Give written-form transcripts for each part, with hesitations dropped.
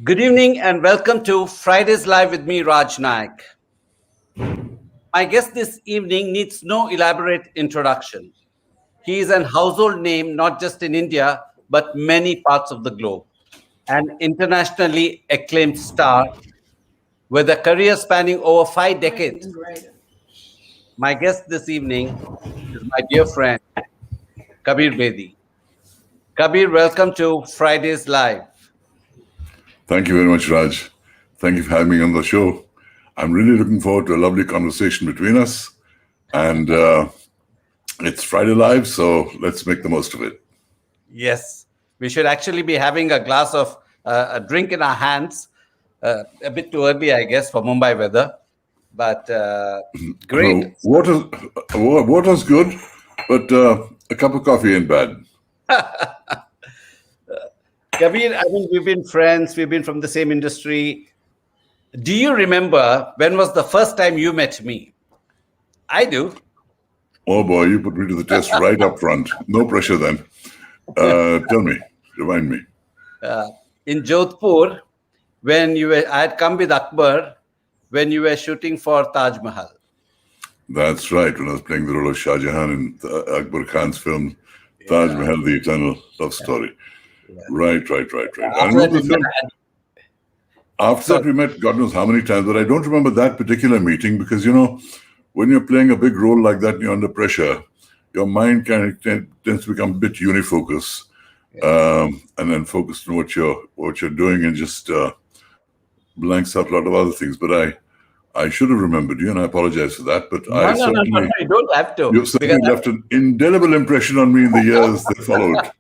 Good evening and welcome to Fridays Live with me, Raj Naik. My guest this evening needs no elaborate introduction. He is an household name not just in India, but many parts of the globe. An internationally acclaimed star with a career spanning over 5 decades. My guest this evening is my dear friend, KabirBedi. Kabir, welcome to Fridays Live. Thank you very much, Raj. Thank you for having me on the show. I'm really looking forward to a lovely conversation between us. And it's Friday Live, so let's make the most of it. Yes, we should actually be having a glass of a drink in our hands. A bit too early, I guess, for Mumbai weather. But great. Water's good, but a cup of coffee ain't bad. Kabir, I mean, we've been friends. We've been from the same industry. Do you remember when was the first time you met me? I do. Oh boy, you put me to the test right up front. No pressure then. Tell me, remind me. In Jodhpur, when I had come with Akbar when you were shooting for Taj Mahal. That's right. When I was playing the role of Shah Jahan in Akbar Khan's film Taj Mahal, The Eternal Love Story. Yeah. Right. I know the film. After that, we met God knows how many times, but I don't remember that particular meeting because, when you're playing a big role like that and you're under pressure, your mind kind of tends to become a bit unifocus, and then focused on what you're doing and just blanks out a lot of other things. But I should have remembered you, and I apologize for that. But no, you don't have to. You certainly left an indelible impression on me in the years that followed.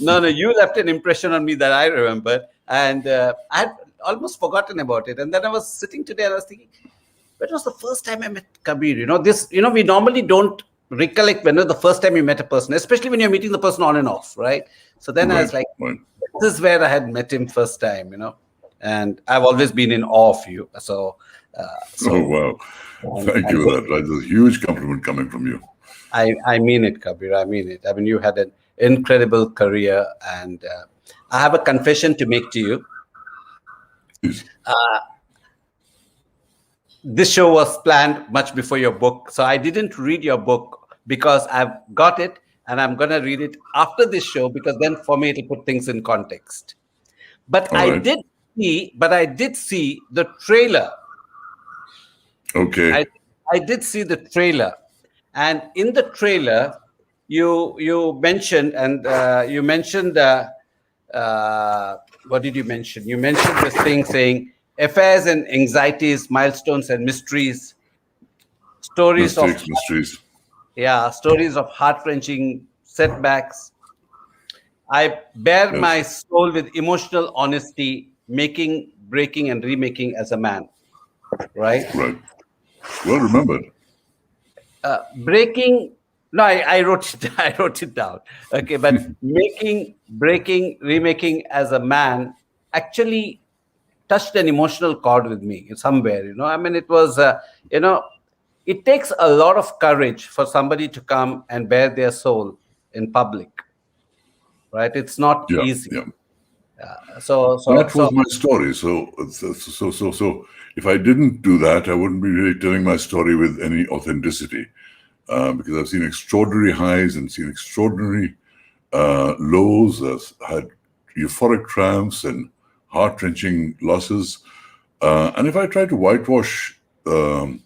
No, you left an impression on me that I remember, and I had almost forgotten about it. And then I was sitting today and I was thinking, when was the first time I met Kabir? We normally don't recollect when was the first time you met a person, especially when you're meeting the person on and off, right? So then I was like, this is where I had met him first time, and I've always been in awe of you. So oh, wow. Thank you for that. That's a huge compliment coming from you. I mean it, Kabir. I mean it. I mean, you had an incredible career, and I have a confession to make to you. This show was planned much before your book, so I didn't read your book because I've got it and I'm going to read it after this show because then for me it'll put things in context. But I did see the trailer. Okay. I did see the trailer, and in the trailer you mentioned what did you mention? You mentioned this thing saying affairs and anxieties, milestones and mysteries, stories of heart-wrenching setbacks. I bare my soul with emotional honesty, making, breaking, and remaking as a man. Right. Well remembered. Breaking. No, I wrote it down. Okay, but making, breaking, remaking as a man actually touched an emotional chord with me somewhere. I mean, it was, it takes a lot of courage for somebody to come and bare their soul in public, right? It's not easy. Yeah. So that was my story. So if I didn't do that, I wouldn't be really telling my story with any authenticity, because I've seen extraordinary highs and seen extraordinary lows. I've had euphoric triumphs and heart-wrenching losses. And if I tried to whitewash the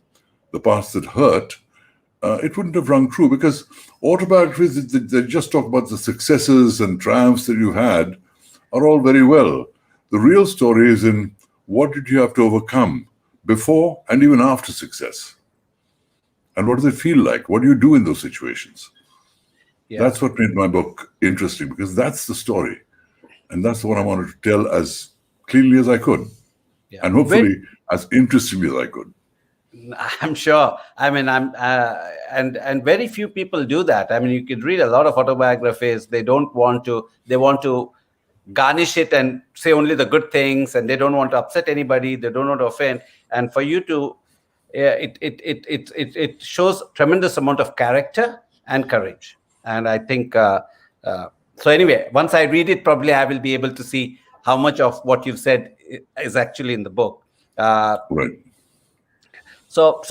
parts that hurt, it wouldn't have rung true, because autobiographies, they just talk about the successes and triumphs that you had are all very well. The real story is in what did you have to overcome before and even after success? And what does it feel like? What do you do in those situations? Yeah. That's what made my book interesting, because that's the story. And that's what I wanted to tell as cleanly as I could. Yeah. And hopefully as interestingly as I could. I'm sure. I mean, and very few people do that. I mean, you could read a lot of autobiographies. They want to garnish it and say only the good things, and they don't want to upset anybody. They don't want to offend. And for you to, it shows tremendous amount of character and courage. And I think so. Anyway, once I read it, probably I will be able to see how much of what you've said is actually in the book. Right. So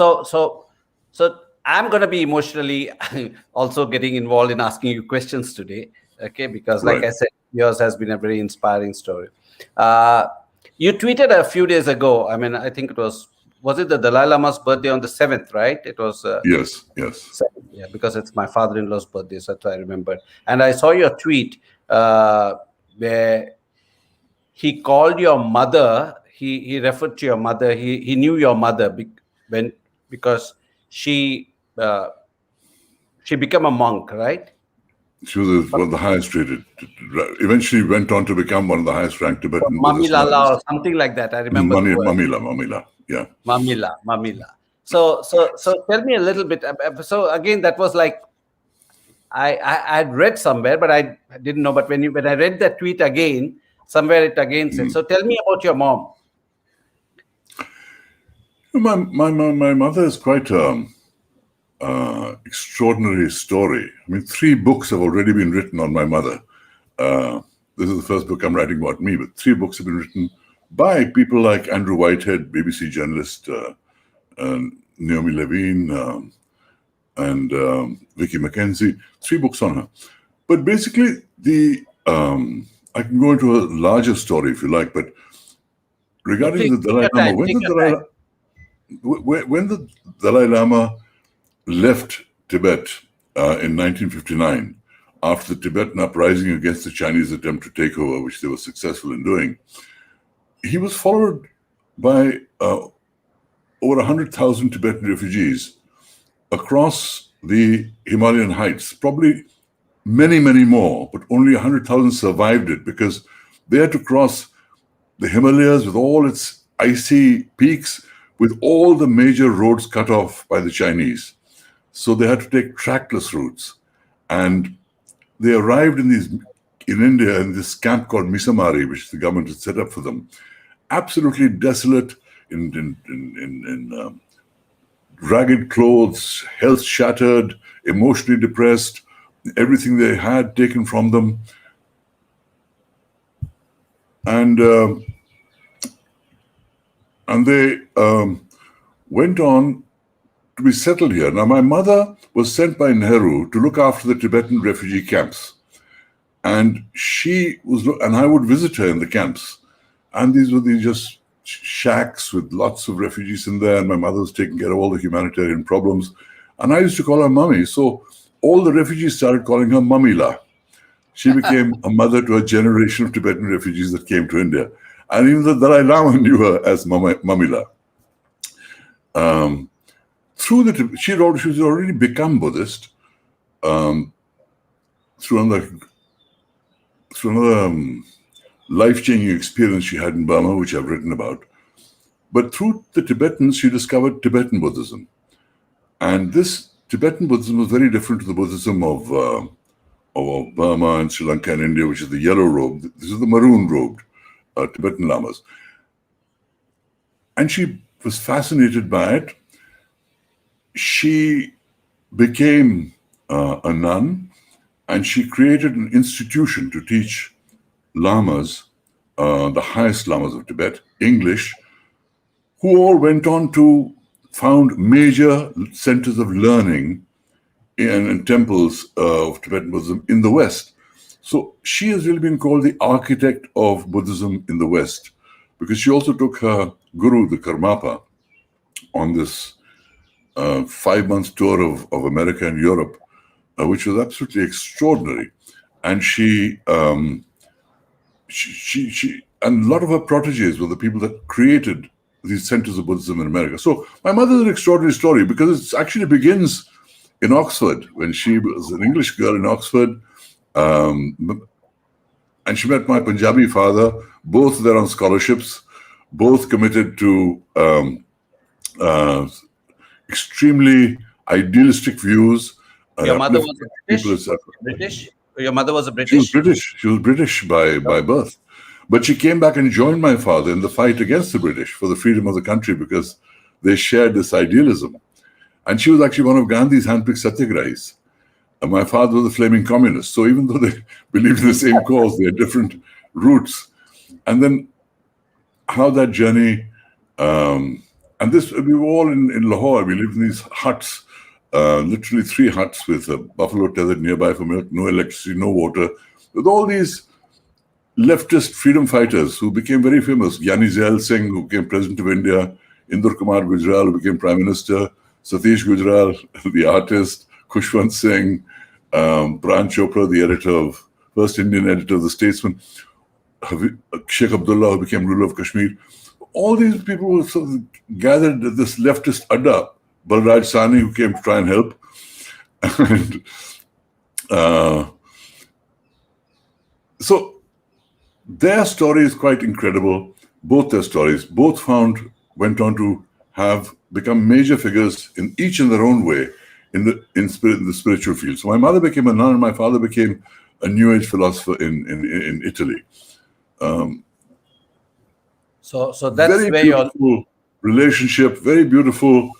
I'm going to be emotionally also getting involved in asking you questions today, okay? Because, like Right. I said, yours has been a very inspiring story. You tweeted a few days ago. I mean, I think it was it the Dalai Lama's birthday on the 7th, right? It was. Yes. 7th, yeah, because it's my father-in-law's birthday, so that's why I remembered. And I saw your tweet where he called your mother. He referred to your mother. He knew your mother because she became a monk, right? She was one of the highest rated. Eventually went on to become one of the highest ranked Tibetan Buddhist Mamila nuns. or something like that. I remember. Mamila. Yeah. Mamila. So tell me a little bit. So again, that was like I had read somewhere, but I didn't know. But when I read that tweet again, somewhere it again said. So tell me about your mom. My mother is quite extraordinary story. I mean, 3 books have already been written on my mother. This is the first book I'm writing about me, but 3 books have been written by people like Andrew Whitehead, BBC journalist, Naomi Levine, and Vicky McKenzie. 3 books on her. But basically, I can go into a larger story if you like, but regarding the Dalai Lama, when the Dalai Lama left Tibet in 1959, after the Tibetan uprising against the Chinese attempt to take over, which they were successful in doing, he was followed by over 100,000 Tibetan refugees across the Himalayan heights, probably many, many more, but only 100,000 survived it because they had to cross the Himalayas with all its icy peaks, with all the major roads cut off by the Chinese. So they had to take trackless routes. And they arrived in India in this camp called Misamari, which the government had set up for them, absolutely desolate, in ragged clothes, health shattered, emotionally depressed, everything they had taken from them. And they went on to be settled here. Now, my mother was sent by Nehru to look after the Tibetan refugee camps. And I would visit her in the camps. And these were just shacks with lots of refugees in there. And my mother was taking care of all the humanitarian problems. And I used to call her Mummy. So all the refugees started calling her Mamila. She became a mother to a generation of Tibetan refugees that came to India. And even the Dalai Lama knew her as Mamila. She had already become Buddhist through another life-changing experience she had in Burma, which I've written about. But through the Tibetans, she discovered Tibetan Buddhism. And this Tibetan Buddhism was very different to the Buddhism of Burma and Sri Lanka and India, which is the yellow robe. This is the maroon-robed Tibetan Lamas. And she was fascinated by it. She became a nun, and she created an institution to teach Lamas, the highest Lamas of Tibet, English, who all went on to found major centers of learning and temples of Tibetan Buddhism in the West. So she has really been called the architect of Buddhism in the West, because she also took her guru, the Karmapa, on this 5-month tour of America and Europe, which was absolutely extraordinary. And she and a lot of her proteges were the people that created these centers of Buddhism in America. So my mother is an extraordinary story because it actually begins in Oxford, when she was an English girl in Oxford. And she met my Punjabi father, both there on scholarships, both committed to extremely idealistic views. Your mother was British? Your mother was a British? She was British. She was British by birth. But she came back and joined my father in the fight against the British for the freedom of the country because they shared this idealism. And she was actually one of Gandhi's handpicked satyagrahis. And my father was a flaming communist. So even though they believed in the same cause, they had different roots. And then how that journey, and this, we were all in Lahore. We lived in these huts, literally 3 huts with a buffalo tethered nearby for milk, no electricity, no water, with all these leftist freedom fighters who became very famous. Gyani Zail Singh, who became president of India, Indur Kumar Gujral, who became prime minister, Satish Gujral, the artist, Khushwant Singh, Pran Chopra, the first Indian editor of The Statesman, Sheikh Abdullah, who became ruler of Kashmir. All these people were sort of gathered at this leftist adda. Balraj Sani, who came to try and help. And so their story is quite incredible. Both their stories, both went on to become major figures in each in their own way in the spiritual field. So my mother became a nun, and my father became a New Age philosopher in Italy. So that's very where beautiful relationship, very beautiful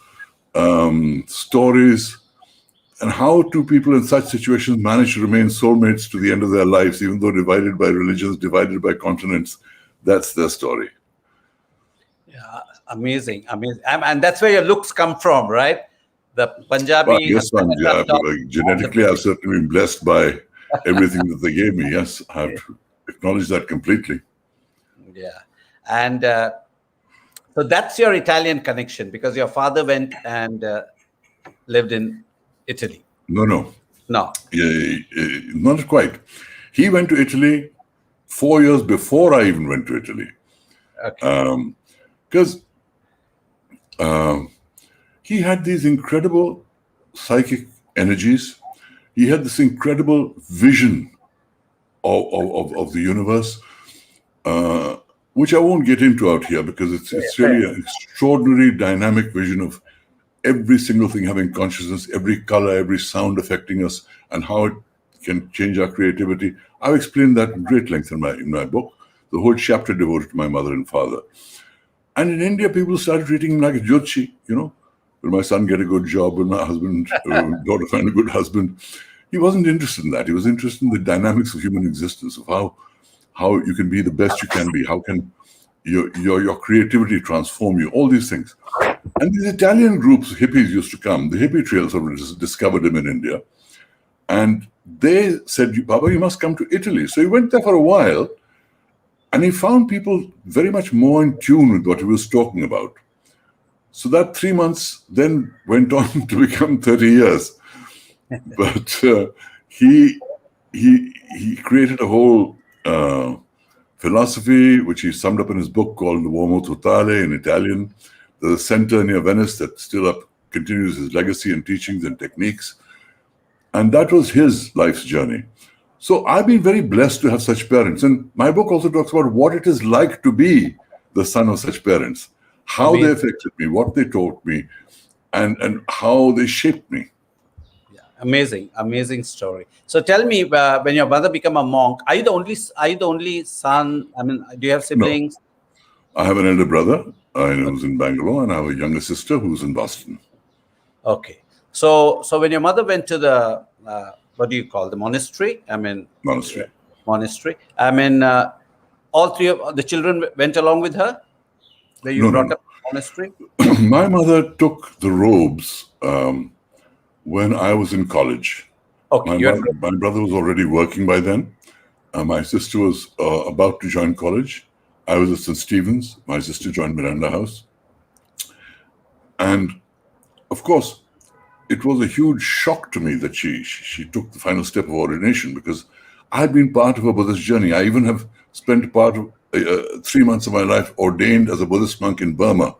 stories, and how two people in such situations manage to remain soulmates to the end of their lives, even though divided by religions, divided by continents. That's their story. Yeah, amazing. And that's where your looks come from, right? The Punjabi. Yes, genetically, I've certainly been blessed by everything that they gave me. Yes, I have to acknowledge that completely. Yeah. And so that's your Italian connection, because your father went and lived in Italy. No. No. Not quite. He went to Italy 4 years before I even went to Italy. Okay. Because he had these incredible psychic energies. He had this incredible vision of the universe, which I won't get into out here, because it's really an extraordinary dynamic vision of every single thing having consciousness, every color, every sound affecting us, and how it can change our creativity. I've explained that in great length in my book, the whole chapter devoted to my mother and father. And in India, people started treating him like a Jyotshi, Will my son get a good job? Will my daughter find a good husband? He wasn't interested in that. He was interested in the dynamics of human existence, of how you can be the best you can be. How can your creativity transform you? All these things. And these Italian groups, hippies used to come. The hippie trails have discovered him in India. And they said, Baba, you must come to Italy. So he went there for a while, and he found people very much more in tune with what he was talking about. So that 3 months then went on to become 30 years. But he created a whole philosophy, which he summed up in his book called L'Uomo Totale in Italian. There's a center near Venice that still continues his legacy and teachings and techniques. And that was his life's journey. So I've been very blessed to have such parents. And my book also talks about what it is like to be the son of such parents, how they affected me, what they taught me, and how they shaped me. Amazing story. So tell me, when your mother became a monk, are you the only son? I mean, do you have siblings? No. I have an elder brother who's in Bangalore, and I have a younger sister who's in Boston. Okay. So when your mother went to the what do you call the monastery? Monastery. I mean, all 3 of the children went along with her. Where you brought up monastery? My mother took the robes when I was in college. Okay. My brother was already working by then. My sister was about to join college. I was at St. Stephen's. My sister joined Miranda House. And of course, it was a huge shock to me that she took the final step of ordination, because I had been part of a Buddhist journey. I even have spent part of 3 months of my life ordained as a Buddhist monk in Burma.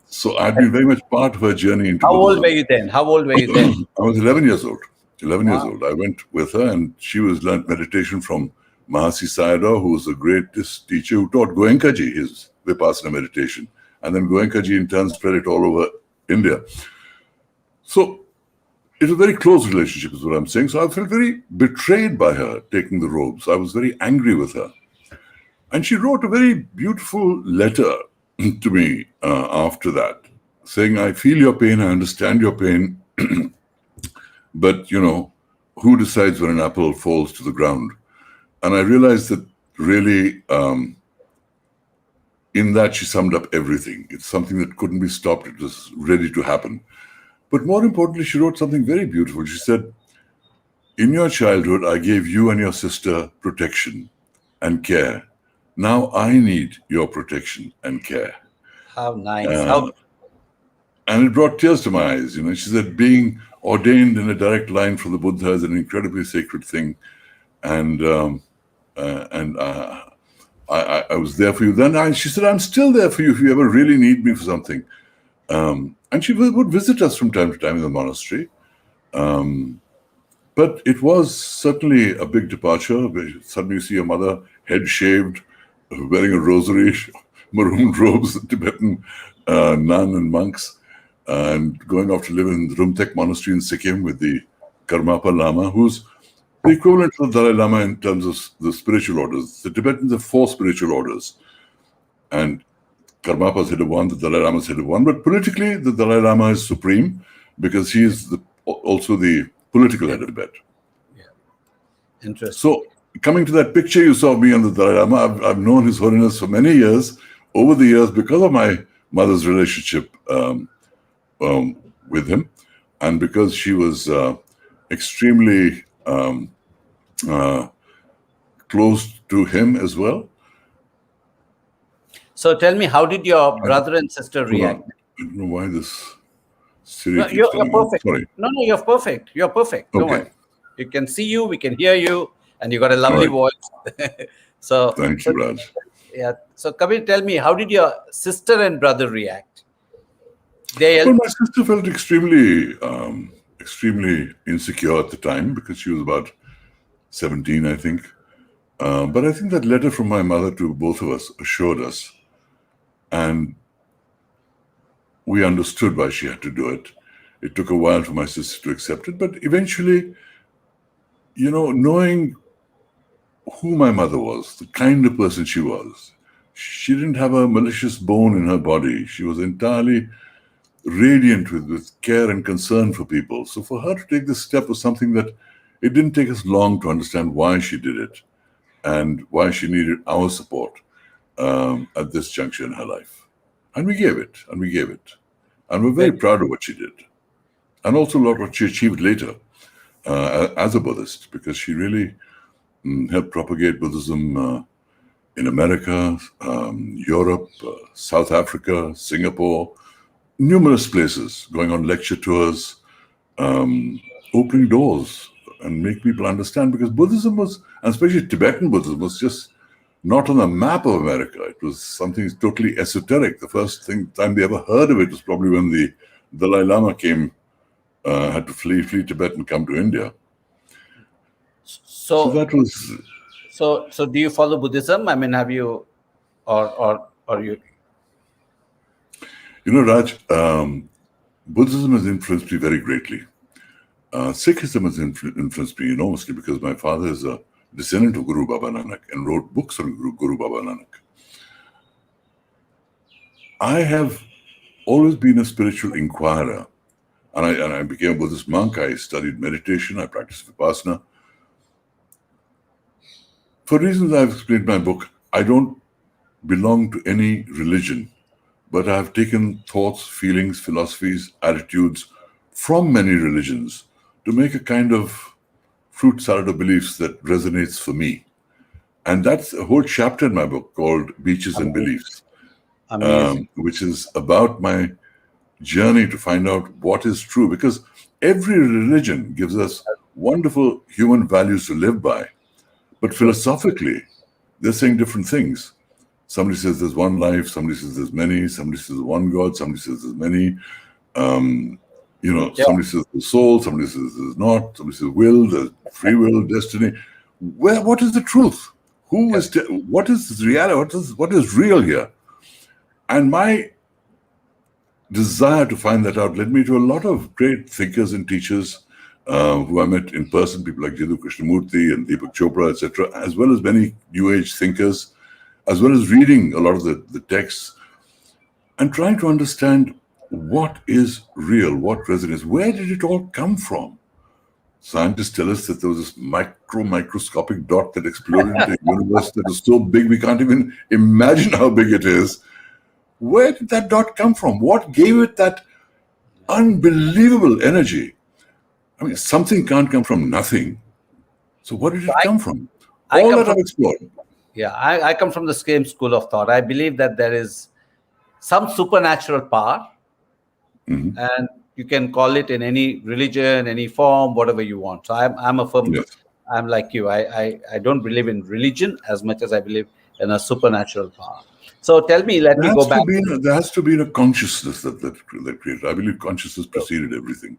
So I'd been very much part of her journey into Buddhism. How old were you then? I was 11 years old. 11 years old. I went with her, and she learned meditation from Mahasi Sayadaw, who was the greatest teacher who taught Goenkaji his Vipassana meditation. And then Goenkaji in turn spread it all over India. So it's a very close relationship is what I'm saying. So I felt very betrayed by her taking the robes. I was very angry with her. And she wrote a very beautiful letter to me after that, saying, I feel your pain, I understand your pain, but, who decides when an apple falls to the ground? And I realized that really, in that she summed up everything. It's something that couldn't be stopped. It was ready to happen. But more importantly, she wrote something very beautiful. She said, "In your childhood, I gave you and your sister protection and care. Now I need your protection and care." How nice. Uh, and it brought tears to my eyes. She said, being ordained in a direct line from the Buddha is an incredibly sacred thing. And I was there for you then. She said, "I'm still there for you if you ever really need me for something." And she would visit us from time to time in the monastery. But it was certainly a big departure. Suddenly you see your mother, head shaved, wearing a rosary, maroon robes, Tibetan nun and monks, and going off to live in the Rumtek monastery in Sikkim with the Karmapa Lama, who's the equivalent of the Dalai Lama in terms of the spiritual orders. The Tibetans have 4 spiritual orders. And Karmapa's head of one, the Dalai Lama's head of one. But politically, the Dalai Lama is supreme because he is also the political head of Tibet. Yeah. Interesting. So, coming to that picture you saw of me and the Dalai Lama, I've known His Holiness for many years, over the years, because of my mother's relationship with him, and because she was extremely close to him as well. So tell me, how did your brother and sister react? I don't know why this Siri No, keeps you're telling me. perfect. Sorry. No, you're perfect. You're perfect. Don't Okay. worry. You can see you, we can hear you, and you got a lovely Right. voice. So Thank you, Raj. yeah. So Kabir, tell me, how did your sister and brother react? They Well, my sister felt extremely insecure at the time because she was about 17, I think. But I think that letter from my mother to both of us assured us, and we understood why she had to do it. It took a while for my sister to accept it, but eventually, knowing who my mother was, the kind of person she was, she didn't have a malicious bone in her body. She was entirely radiant with care and concern for people. So for her to take this step was something that it didn't take us long to understand why she did it and why she needed our support at this juncture in her life. And we gave it, and we gave it. And we're very proud of what she did. And also what she achieved later as a Buddhist, because she really helped propagate Buddhism in America, Europe, South Africa, Singapore, numerous places, going on lecture tours, opening doors and make people understand, because Buddhism was, and especially Tibetan Buddhism, was just not on the map of America. It was something totally esoteric. The first time they ever heard of it was probably when the Dalai Lama had to flee Tibet and come to India. So that was. So do you follow Buddhism? I mean, have you, or you? Raj, Buddhism has influenced me very greatly. Sikhism has influenced me enormously because my father is a descendant of Guru Baba Nanak and wrote books on Guru Baba Nanak. I have always been a spiritual inquirer, and I became a Buddhist monk. I studied meditation. I practiced Vipassana. For reasons I've explained in my book, I don't belong to any religion, but I've taken thoughts, feelings, philosophies, attitudes from many religions to make a kind of fruit salad of beliefs that resonates for me. And that's a whole chapter in my book called Beaches and Beliefs, which is about my journey to find out what is true. Because every religion gives us wonderful human values to live by. But philosophically, they're saying different things. Somebody says there's one life, somebody says there's many, somebody says one God, somebody says there's many. Somebody says there's soul, somebody says there's not, somebody says will, there's free will, destiny. What is the truth? What is reality? What is real here? And my desire to find that out led me to a lot of great thinkers and teachers who I met in person, people like Jiddu Krishnamurti and Deepak Chopra, etc., as well as many New Age thinkers, as well as reading a lot of the texts and trying to understand what is real, what resonates, where did it all come from? scientists tell us that there was this microscopic dot that exploded into a universe that is so big we can't even imagine how big it is. Where did that dot come from? What gave it that unbelievable energy? I mean, something can't come from nothing. So what did it come from? All that I've explored. Yeah, I come from the same school of thought. I believe that there is some supernatural power, and you can call it in any religion, any form, whatever you want. So I'm a firm. Yes. I'm like you. I don't believe in religion as much as I believe in a supernatural power. So tell me, let me go back. There has to be a consciousness that created. I believe consciousness preceded everything.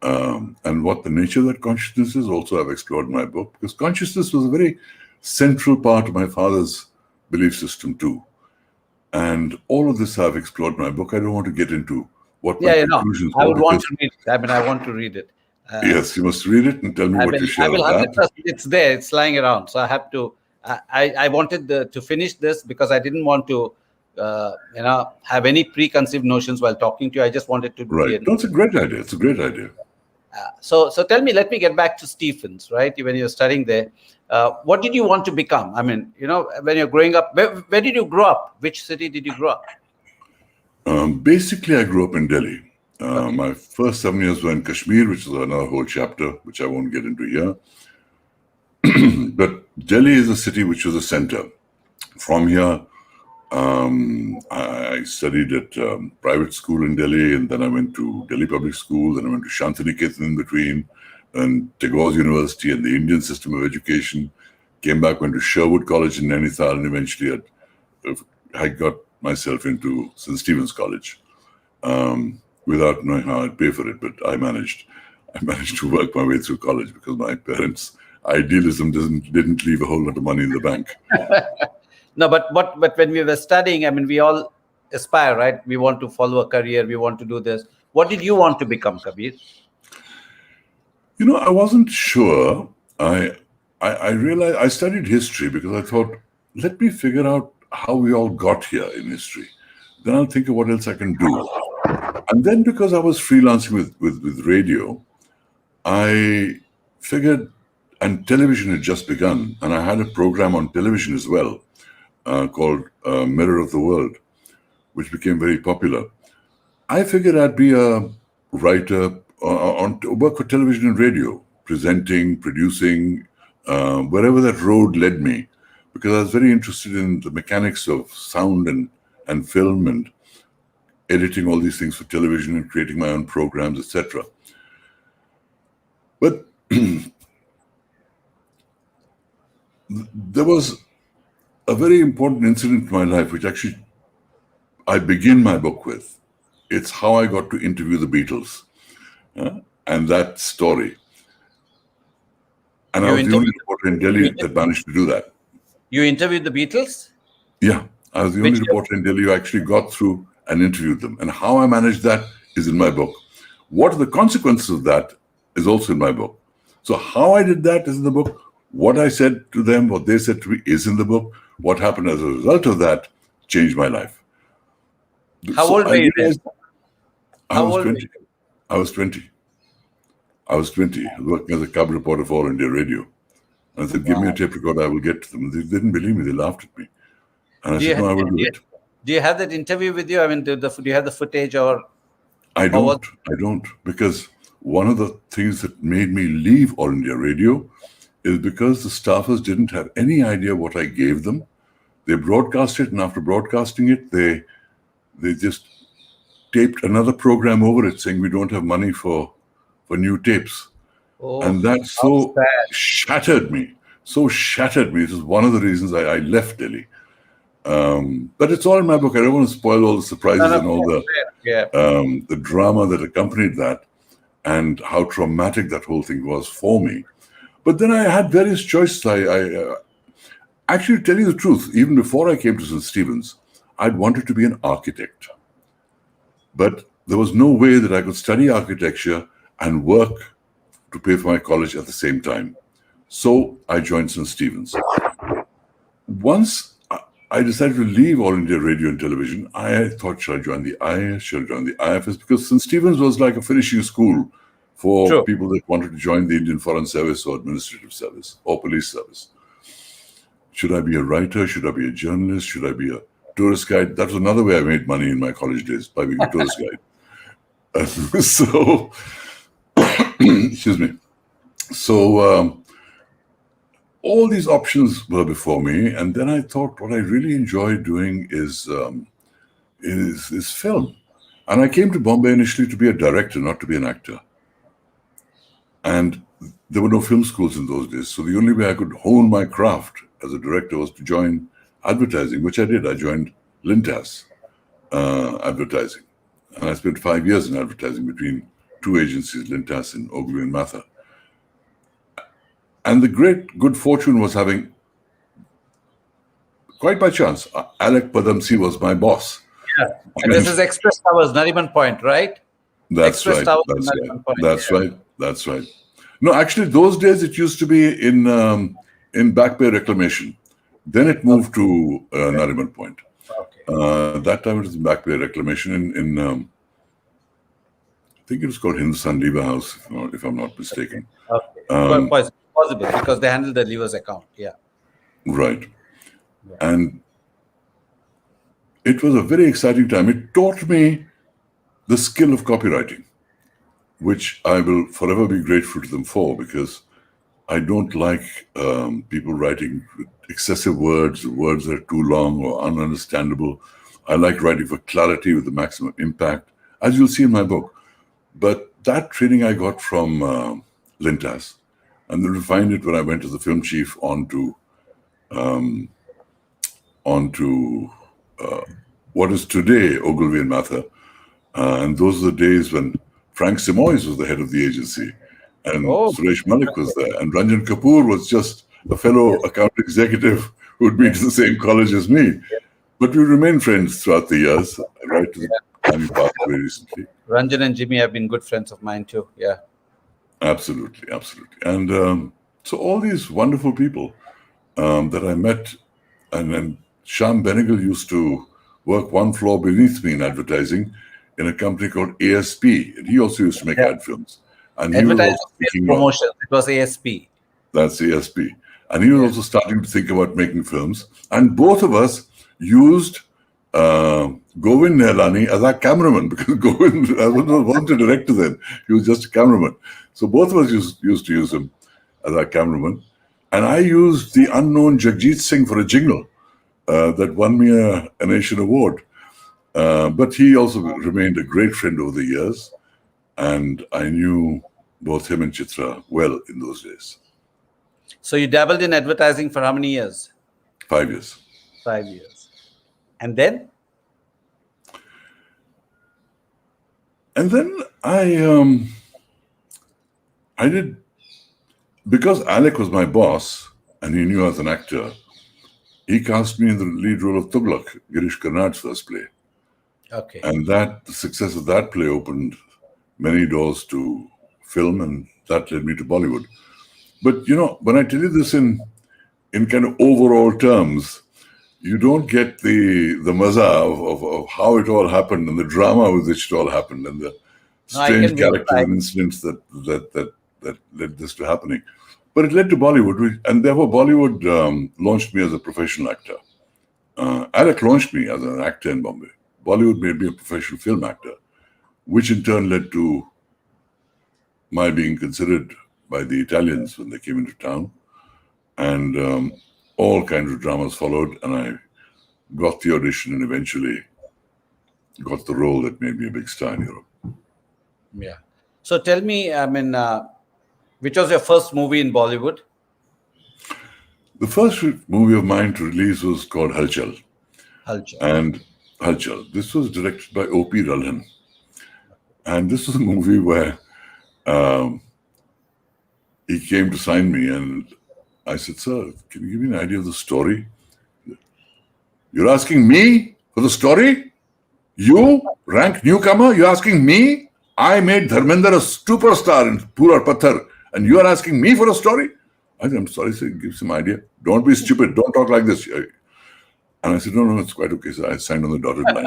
And what the nature of that consciousness is also I've explored in my book, because consciousness was a very central part of my father's belief system too. And all of this I've explored in my book. I don't want to get into what my conclusions I would want to read it. I mean, I want to read it. Yes, you must read it and tell me what you share. I will have it. It's there. It's lying around. So I have to. I wanted to finish this because I didn't want to, have any preconceived notions while talking to you. I just wanted to. Right. No, it's a great idea. It's a great idea. So tell me. Let me get back to Stephens. Right, when you're studying there, what did you want to become? I mean, when you're growing up, where did you grow up? Which city did you grow up? Basically, I grew up in Delhi. My first 7 years were in Kashmir, which is another whole chapter, which I won't get into here. But Delhi is a city which was a center. From here, I studied at private school in Delhi, and then I went to Delhi Public School, then I went to Shantiniketan in between, and Tagore's University and the Indian system of education. Came back, went to Sherwood College in Nainital, and eventually I got myself into St. Stephen's College. Without knowing how I'd pay for it, but I managed to work my way through college because my parents' idealism didn't leave a whole lot of money in the bank. No, but when we were studying, I mean, we all aspire, right? We want to follow a career. We want to do this. What did you want to become, Kabir? I wasn't sure. I realized I studied history because I thought, let me figure out how we all got here in history. Then I'll think of what else I can do. And then because I was freelancing with radio, I figured, and television had just begun, and I had a program on television as well called Mirror of the World, which became very popular. I figured I'd be a writer, work for television and radio, presenting, producing, wherever that road led me, because I was very interested in the mechanics of sound and film and editing all these things for television and creating my own programs, etc. But there was a very important incident in my life, which actually I begin my book with. It's how I got to interview the Beatles and that story. And I was the only reporter in Delhi that managed to do that. You interviewed the Beatles? Yeah, I was the only reporter in Delhi who actually got through and interviewed them. And how I managed that is in my book. What are the consequences of that is also in my book. So how I did that is in the book. What I said to them, what they said to me is in the book. What happened as a result of that changed my life. How old were you then? I was 20. I was 20. I was working as a cub reporter for All India Radio. And I said, give me a tape recorder, I will get to them. They didn't believe me. They laughed at me. And I said, no, I will do it. Do you have that interview with you? I mean, do you have the footage or? I don't. Because one of the things that made me leave All India Radio is because the staffers didn't have any idea what I gave them. They broadcast it, and after broadcasting it, they just taped another program over it saying we don't have money for new tapes. Oh, and that so shattered me. This is one of the reasons I left Delhi. But it's all in my book. I don't want to spoil all the surprises and all the drama that accompanied that and how traumatic that whole thing was for me. But then I had various choices. I actually, tell you the truth, even before I came to St. Stephen's, I'd wanted to be an architect. But there was no way that I could study architecture and work to pay for my college at the same time. So I joined St. Stephen's. Once I decided to leave All India Radio and Television, I thought, should I join the IIS? Should I join the IFS? Because St. Stephen's was like a finishing school for True. people that wanted to join the Indian Foreign Service or Administrative Service or Police Service. Should I be a writer? Should I be a journalist? Should I be a tourist guide? That was another way I made money in my college days, by being a tourist guide. So, excuse me. So, all these options were before me, and then I thought what I really enjoy doing is film. And I came to Bombay initially to be a director, not to be an actor. And there were no film schools in those days, so the only way I could hone my craft as a director was to join advertising, which I did. I joined Lintas Advertising, and I spent 5 years in advertising between two agencies, Lintas and Ogilvy and Mather. And the great good fortune was having, quite by chance, Alec Padamsee was my boss. Yeah. And this is Express Towers, Nariman Point, right? That's Express right. Towers, That's Nariman right. Point, That's yeah. right. That's right. No, actually, those days it used to be in Back Bay Reclamation. Then it moved to Nariman Point. Okay. That time it was in Back Bay Reclamation in I think it was called Hindustan Lever House, if I'm not mistaken. Okay. Possible because they handle the leavers account. Yeah. Right. And it was a very exciting time. It taught me the skill of copywriting, which I will forever be grateful to them for, because I don't like people writing with excessive words that are too long or ununderstandable. I like writing for clarity with the maximum impact, as you'll see in my book. But that training I got from Lintas, and then refined it when I went as the film chief onto what is today Ogilvy and Mather. And those are the days when Frank Simoes was the head of the agency, and Suresh Malik was there, and Ranjan Kapoor was just a fellow account executive who'd been to the same college as me. But we remained friends throughout the years, right to the time he passed away recently. Ranjan and Jimmy have been good friends of mine too. Yeah. Absolutely, absolutely. And so all these wonderful people that I met, and then Shyam Benegal used to work one floor beneath me in advertising in a company called ASP, and he also used to make ad films. And he was also thinking promotions. It was ASP. That's ASP. And he was also starting to think about making films. And both of us used Govind Nehlani as our cameraman, because Govind wasn't a director then. He was just a cameraman. So both of us used to use him as our cameraman. And I used the unknown Jagjit Singh for a jingle that won me a Nation Award. But he also remained a great friend over the years. And I knew both him and Chitra well in those days. So you dabbled in advertising for how many years? 5 years. 5 years. And then? And then I did, because Alec was my boss and he knew I was an actor, he cast me in the lead role of Tughlaq, Girish Karnad's first play. Okay. And the success of that play opened many doors to film, and that led me to Bollywood. But, when I tell you this in kind of overall terms, you don't get the maza of how it all happened and the drama with which it all happened and the strange characters and incidents that led this to happening. But it led to Bollywood, and therefore Bollywood launched me as a professional actor. Alec launched me as an actor in Bombay. Bollywood made me a professional film actor, which in turn led to my being considered by the Italians when they came into town. And all kinds of dramas followed, and I got the audition and eventually got the role that made me a big star in Europe. Yeah. So tell me, which was your first movie in Bollywood? The first movie of mine to release was called Halchal. Halchal. And Halchal. This was directed by O.P. Ralhan. And this was a movie where he came to sign me, and I said, "Sir, can you give me an idea of the story?" "You're asking me for the story? You, rank newcomer, you're asking me? I made Dharmender a superstar in Pura Patthar, and you are asking me for a story?" I said, "I'm sorry, sir, give some idea. Don't be stupid. Don't talk like this." And I said, no, it's quite okay, sir. I signed on the dotted line.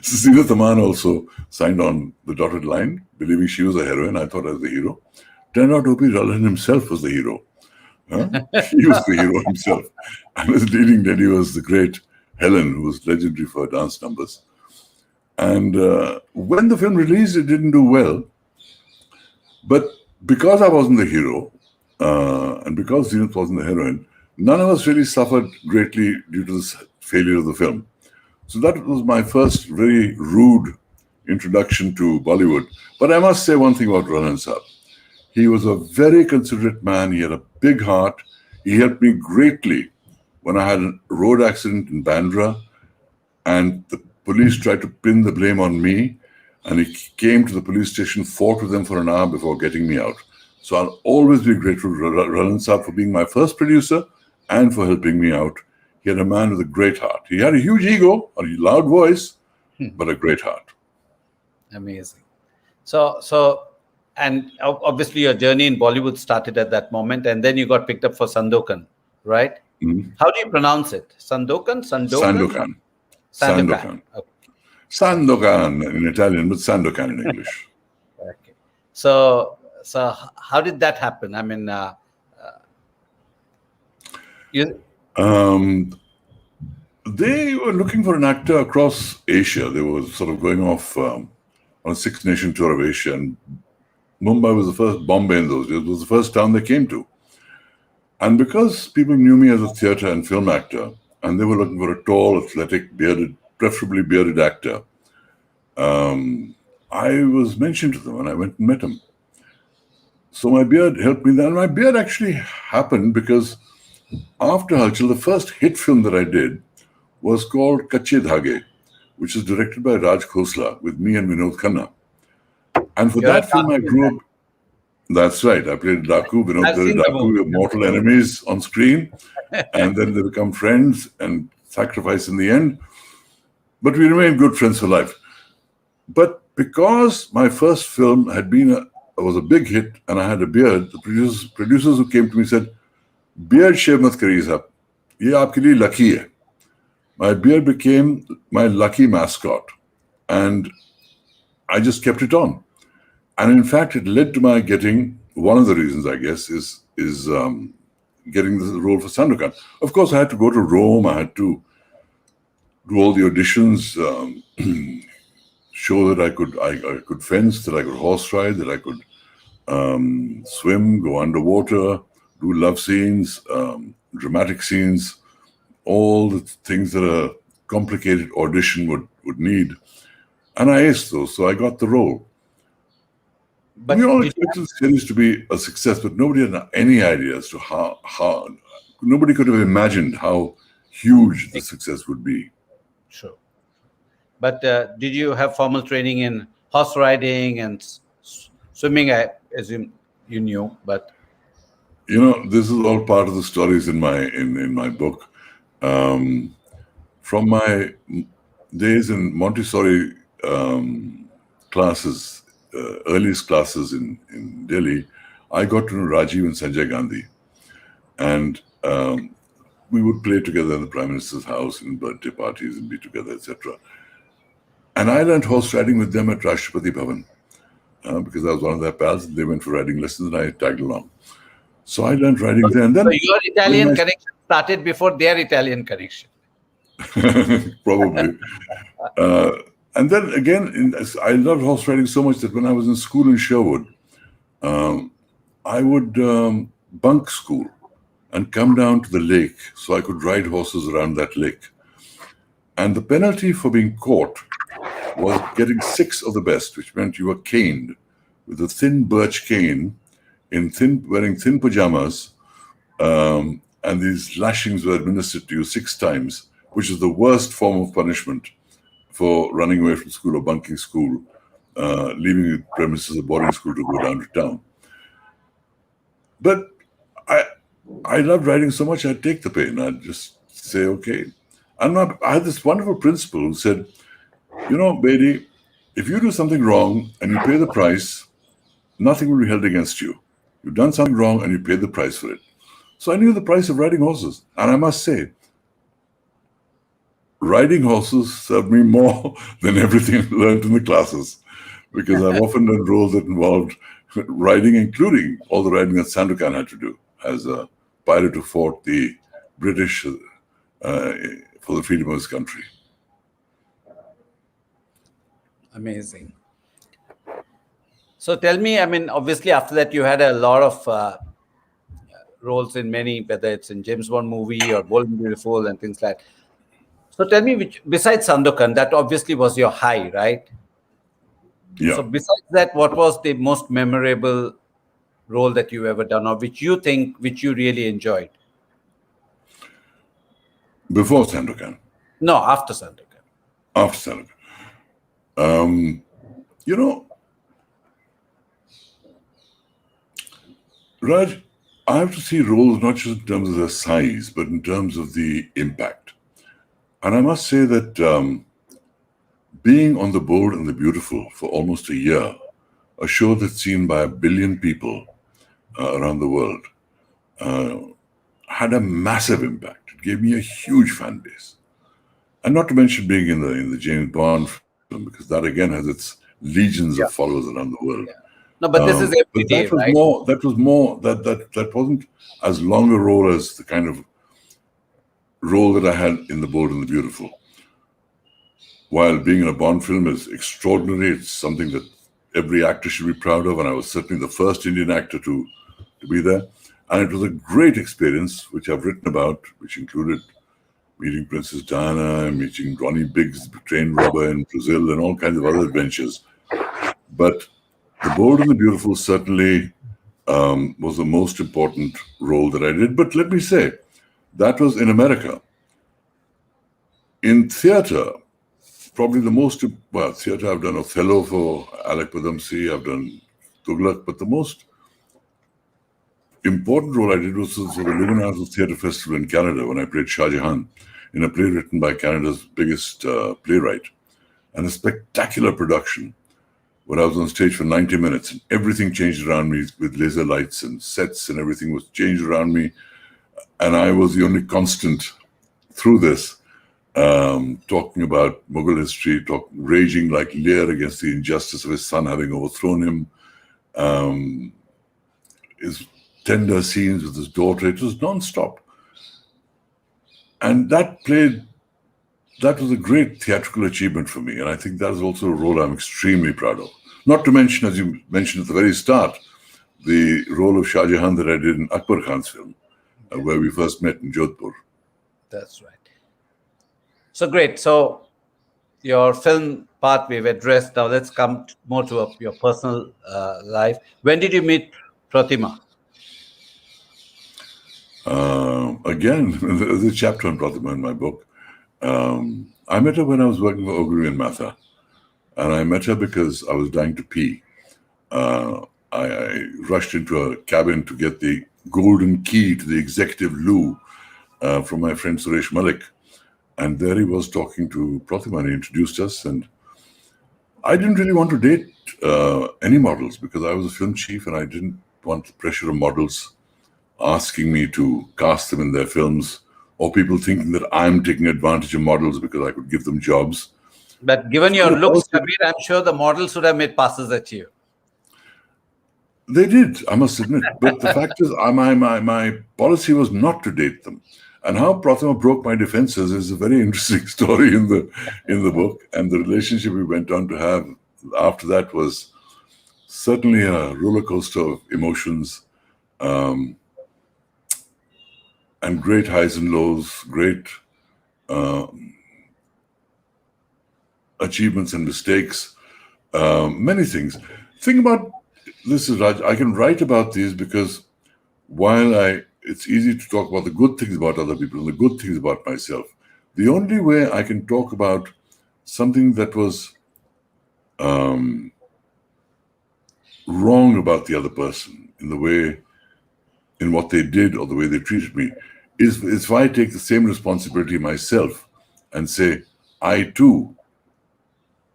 Cecilia Taman also signed on the dotted line, believing she was a heroine. I thought I was the hero. Turned out to be Ralan himself was the hero. Huh? He was the hero himself. And his leading lady was the great Helen, who was legendary for her dance numbers. And when the film released, it didn't do well. But because I wasn't the hero, and because Zenith wasn't the heroine, none of us really suffered greatly due to this failure of the film. So that was my first very rude introduction to Bollywood. But I must say one thing about Ralan Saab. He was a very considerate man. He had a big heart. He helped me greatly when I had a road accident in Bandra and the police tried to pin the blame on me. And he came to the police station, fought with them for an hour before getting me out. So I'll always be grateful to Ralan Saab for being my first producer and for helping me out. He had a man with a great heart. He had a huge ego, a loud voice, but a great heart. Amazing. And obviously your journey in Bollywood started at that moment, and then you got picked up for Sandokan, right? Mm-hmm. How do you pronounce it? Sandokan? Sandokan. Sandokan. Okay. Sandokan in Italian, but Sandokan in English. Okay. So how did that happen? I mean, they were looking for an actor across Asia. They were sort of going off on a six-nation tour of Asia, and Mumbai was the first, Bombay in those days was the first town they came to. And because people knew me as a theatre and film actor, and they were looking for a tall, athletic, bearded, preferably bearded actor, I was mentioned to them, and I went and met him. So my beard helped me there. And my beard actually happened because after Halchal, the first hit film that I did was called Kache Dhage, which is directed by Raj Khosla with me and Vinod Khanna. And for that film, I grew up. That's right. I played Daku. Vinod Daku. We were mortal enemies on screen. And then they become friends and sacrifice in the end. But we remained good friends for life. But because my first film was a big hit and I had a beard, the producers who came to me said, "Beard shave mat kariye sahab. Ye aapke liye lucky hai." My beard became my lucky mascot. And I just kept it on. And in fact, it led to my getting, one of the reasons, I guess, is getting the role for Sandokan. Of course, I had to go to Rome. I had to do all the auditions, show that I could fence, that I could horse ride, that I could swim, go underwater, do love scenes, dramatic scenes, all the things that a complicated audition would need. And I aced those, so I got the role. But we all expected the series to be a success, but nobody had any idea as to how nobody could have imagined how huge the success would be. Sure. But did you have formal training in horse riding and swimming? I assume you knew, but this is all part of the stories in my book. From my days in Montessori classes, earliest classes in Delhi, I got to know Rajiv and Sanjay Gandhi. And we would play together in the Prime Minister's house in birthday parties and be together, etc. And I learned horse riding with them at Rashtrapati Bhavan because I was one of their pals. And they went for riding lessons and I tagged along. So I learned riding there. And then so your Italian connection started before their Italian connection. Probably. And then again, I loved horse riding so much that when I was in school in Sherwood, I would bunk school and come down to the lake so I could ride horses around that lake. And the penalty for being caught was getting 6 of the best, which meant you were caned with a thin birch cane, wearing thin pajamas, and these lashings were administered to you 6 times, which is the worst form of punishment for running away from school or bunking school, leaving the premises of boarding school to go down to town. But I loved riding so much, I'd take the pain. I'd just say, okay. And I had this wonderful principal who said, Bedi, if you do something wrong and you pay the price, nothing will be held against you. You've done something wrong and you paid the price for it. So I knew the price of riding horses. And I must say, riding horses served me more than everything I learned in the classes, because I've often done roles that involved riding, including all the riding that Sandokan had to do as a pilot who fought the British for the freedom of his country. Amazing. So tell me, I mean, obviously after that you had a lot of roles in many, whether it's in James Bond movie or Bold and Beautiful and things like that. So tell me, which besides Sandokan, that obviously was your high, right? Yeah. So besides that, what was the most memorable role that you've ever done, or which you really enjoyed? Before Sandokan. No, after Sandokan. After Sandokan. Raj, I have to see roles not just in terms of their size, but in terms of the impact. And I must say that being on the Bold and the Beautiful for almost a year, a show that's seen by 1 billion people around the world, had a massive impact. It gave me a huge fan base. And not to mention being in the James Bond film, because that again has its legions of followers around the world. Yeah. No, but this is every day, right? That wasn't as long a role as the kind of role that I had in The Bold and the Beautiful. While being in a Bond film is extraordinary, it's something that every actor should be proud of, and I was certainly the first Indian actor to be there. And it was a great experience, which I've written about, which included meeting Princess Diana, meeting Ronnie Biggs, the train robber in Brazil, and all kinds of other adventures. But The Bold and the Beautiful certainly was the most important role that I did. But let me say, that was in America. In theater, probably the most, theater, I've done Othello for Alec Padamsee, I've done Tughlaq, but the most important role I did was for the Luminaires Theatre Festival in Canada when I played Shah Jahan in a play written by Canada's biggest playwright, and a spectacular production where I was on stage for 90 minutes and everything changed around me with laser lights and sets, and everything was changed around me. And I was the only constant through this, talking about Mughal history, raging like Lear against the injustice of his son having overthrown him, his tender scenes with his daughter. It was non-stop. And that was a great theatrical achievement for me. And I think that is also a role I'm extremely proud of. Not to mention, as you mentioned at the very start, the role of Shah Jahan that I did in Akbar Khan's film, where we first met in Jodhpur. That's right. So great. So your film part we've addressed. Now let's come more to your personal life. When did you meet Pratima? Again, there's a chapter on Pratima in my book. I met her when I was working for Ogilvy and Mather. And I met her because I was dying to pee. I rushed into a cabin to get the golden key to the executive loo from my friend Suresh Malik. And there he was talking to Pratima, and he introduced us. And I didn't really want to date any models because I was a film chief and I didn't want the pressure of models asking me to cast them in their films, or people thinking that I'm taking advantage of models because I could give them jobs. But given your looks, Kabir, I'm sure the models would have made passes at you. They did, I must admit. But the fact is, my policy was not to date them. And how Pratima broke my defenses is a very interesting story in the book. And the relationship we went on to have after that was certainly a roller coaster of emotions, and great highs and lows, great achievements and mistakes, many things. Think about this, Raj. I can write about these because while it's easy to talk about the good things about other people and the good things about myself, the only way I can talk about something that was wrong about the other person in what they did or the way they treated me is if I take the same responsibility myself and say, I too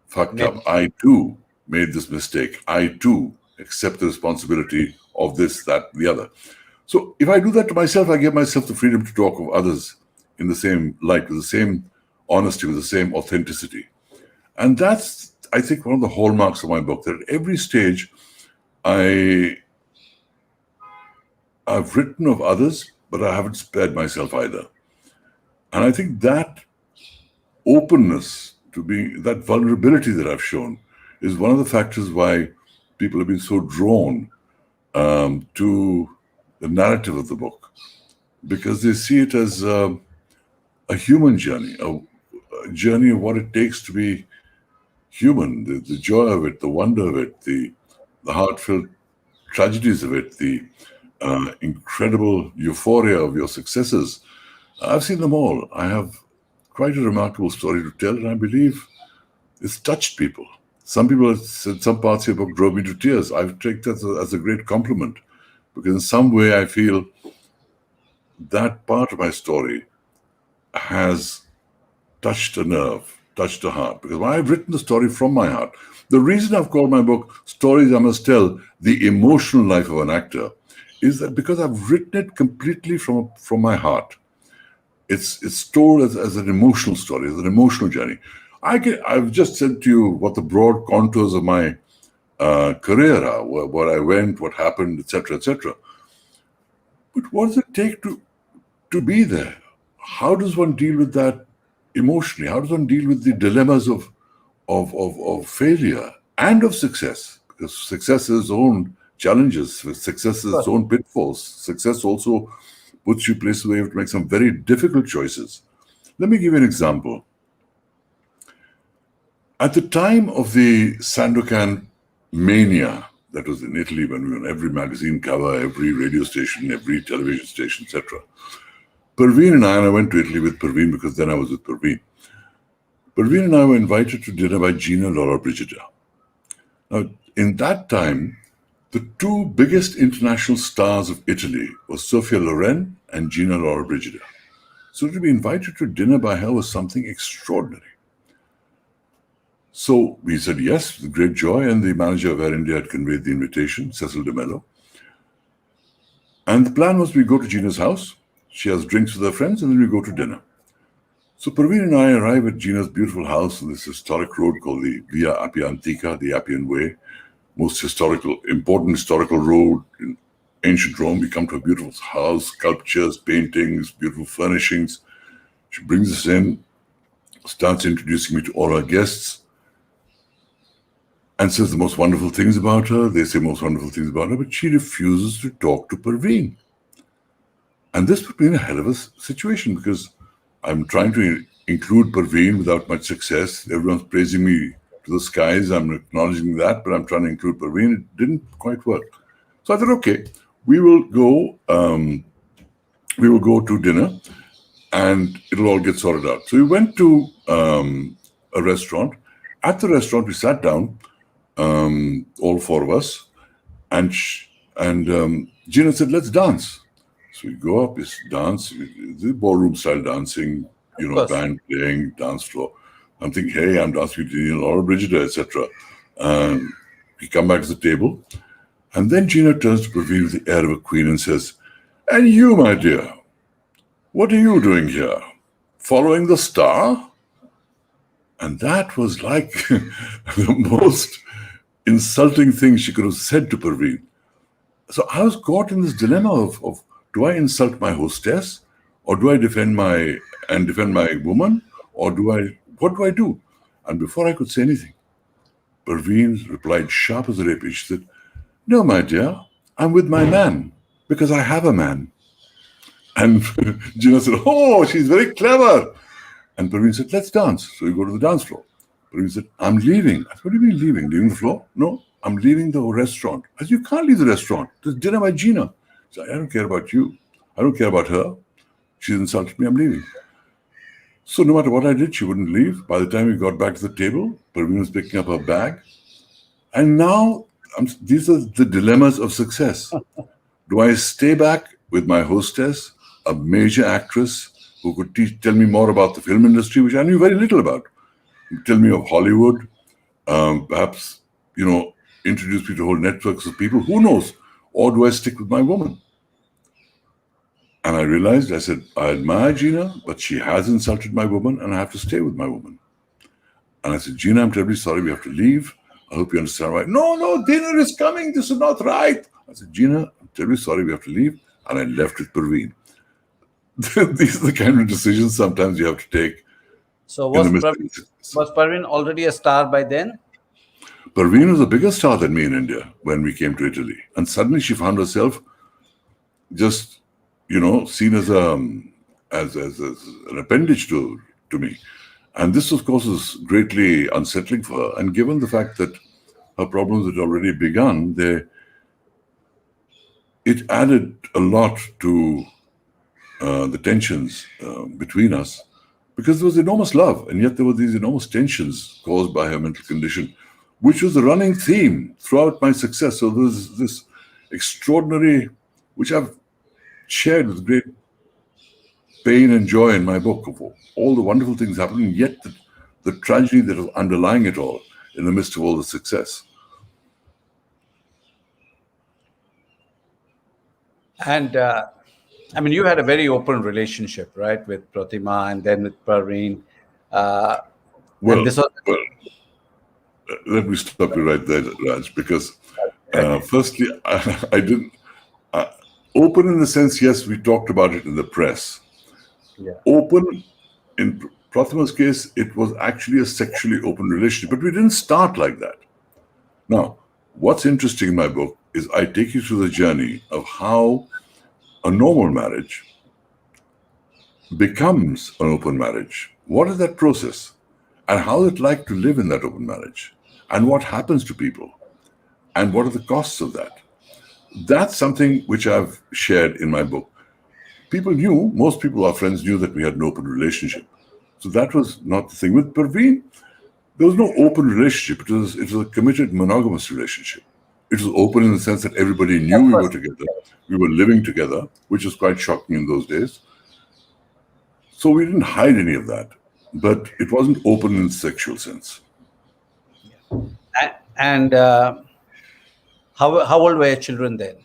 fucked up. I too made this mistake. I too accept the responsibility of this, that, the other. So if I do that to myself, I give myself the freedom to talk of others in the same light, with the same honesty, with the same authenticity. And that's, I think, one of the hallmarks of my book, that at every stage I've written of others, but I haven't spared myself either. And I think that openness to be, that vulnerability that I've shown, is one of the factors why people have been so drawn to the narrative of the book, because they see it as a human journey, a journey of what it takes to be human, the joy of it, the wonder of it, the heartfelt tragedies of it, the incredible euphoria of your successes. I've seen them all. I have quite a remarkable story to tell, and I believe it's touched people. Some people have said some parts of your book drove me to tears. I've taken that as a great compliment, because in some way I feel that part of my story has touched a nerve, touched a heart, because I've written the story from my heart. The reason I've called my book Stories I Must Tell, The Emotional Life of an Actor, is that because I've written it completely from my heart. It's told as an emotional story, as an emotional journey. I've just said to you what the broad contours of my career are, where I went, what happened, etc., etc. But what does it take to be there? How does one deal with that emotionally? How does one deal with the dilemmas of failure and of success? Because success has its own challenges, success has its own pitfalls. Success also puts you places where you have to make some very difficult choices. Let me give you an example. At the time of the Sandokan mania that was in Italy, when we were on every magazine cover, every radio station, every television station, etc., Parveen and I went to Italy with Parveen because then I was with Parveen. Parveen and I were invited to dinner by Gina Lollobrigida. Now, in that time, the two biggest international stars of Italy were Sophia Loren and Gina Lollobrigida. So to be invited to dinner by her was something extraordinary. So we said yes, with great joy, and the manager of Air India had conveyed the invitation, Cecil de Mello. And the plan was we go to Gina's house, she has drinks with her friends, and then we go to dinner. So Parveen and I arrive at Gina's beautiful house on this historic road called the Via Appia Antica, the Appian Way, most important historical road in ancient Rome. We come to a beautiful house, sculptures, paintings, beautiful furnishings. She brings us in, starts introducing me to all our guests, and says the most wonderful things about her. They say most wonderful things about her, but she refuses to talk to Parveen. And this put me in a hell of a situation, because I'm trying to include Parveen without much success. Everyone's praising me to the skies. I'm acknowledging that, but I'm trying to include Parveen. It didn't quite work. So I thought, okay, we will go to dinner, and it'll all get sorted out. So we went to a restaurant. At the restaurant, we sat down, all four of us, and Gina said, "Let's dance." So we go up, we dance, the ballroom style dancing, band playing, dance floor. I'm thinking, hey, I'm dancing with Gina Lollobrigida, etc. We come back to the table, and then Gina turns to Parveen with the air of a queen and says, "And you, my dear, what are you doing here? Following the star?" And that was like the most insulting thing she could have said to Parveen. So I was caught in this dilemma of do I insult my hostess, or do I defend my woman, or what do I do? And before I could say anything, Parveen replied sharp as a rapier. She said, "No, my dear, I'm with my man, because I have a man." And Gina said, "Oh, she's very clever." And Parveen said, "Let's dance." So we go to the dance floor. Parveen said, "I'm leaving." I said, "What do you mean leaving? Leaving the floor?" "No, I'm leaving the restaurant." I said, "You can't leave the restaurant. There's dinner by Gina." She said, "I don't care about you. I don't care about her. She's insulted me. I'm leaving." So no matter what I did, she wouldn't leave. By the time we got back to the table, Parveen was picking up her bag. And now these are the dilemmas of success. Do I stay back with my hostess, a major actress who could tell me more about the film industry, which I knew very little about? Tell me of Hollywood, perhaps, introduce me to whole networks of people, who knows? Or do I stick with my woman? And I realized, I said, I admire Gina, but she has insulted my woman, and I have to stay with my woman. And I said, Gina, I'm terribly sorry, we have to leave. I hope you understand why. No, dinner is coming. This is not right. I said, Gina, I'm terribly sorry, we have to leave. And I left with Parveen. These are the kind of decisions sometimes you have to take. So was Parveen already a star by then? Parveen was a bigger star than me in India when we came to Italy. And suddenly she found herself just, seen as an appendage to me. And this, of course, was greatly unsettling for her. And given the fact that her problems had already begun, it added a lot to the tensions between us, because there was enormous love, and yet there were these enormous tensions caused by her mental condition, which was the running theme throughout my success. So there's this extraordinary, which I've shared with great pain and joy in my book, of all the wonderful things happening, yet the tragedy that was underlying it all in the midst of all the success. And you had a very open relationship, right, with Pratima and then with Parveen. Well, let me stop you right there, Raj, because firstly, I didn't. Open in the sense, yes, we talked about it in the press. Yeah. Open, in Pratima's case, it was actually a sexually open relationship, but we didn't start like that. Now, what's interesting in my book is I take you through the journey of how a normal marriage becomes an open marriage. What is that process? And how is it like to live in that open marriage? And what happens to people? And what are the costs of that? That's something which I've shared in my book. Most people, our friends, knew that we had an open relationship. So that was not the thing. With Parveen, there was no open relationship. It was a committed monogamous relationship. It was open in the sense that everybody knew we were together. We were living together, which was quite shocking in those days. So we didn't hide any of that, but it wasn't open in the sexual sense. And how old were your children then?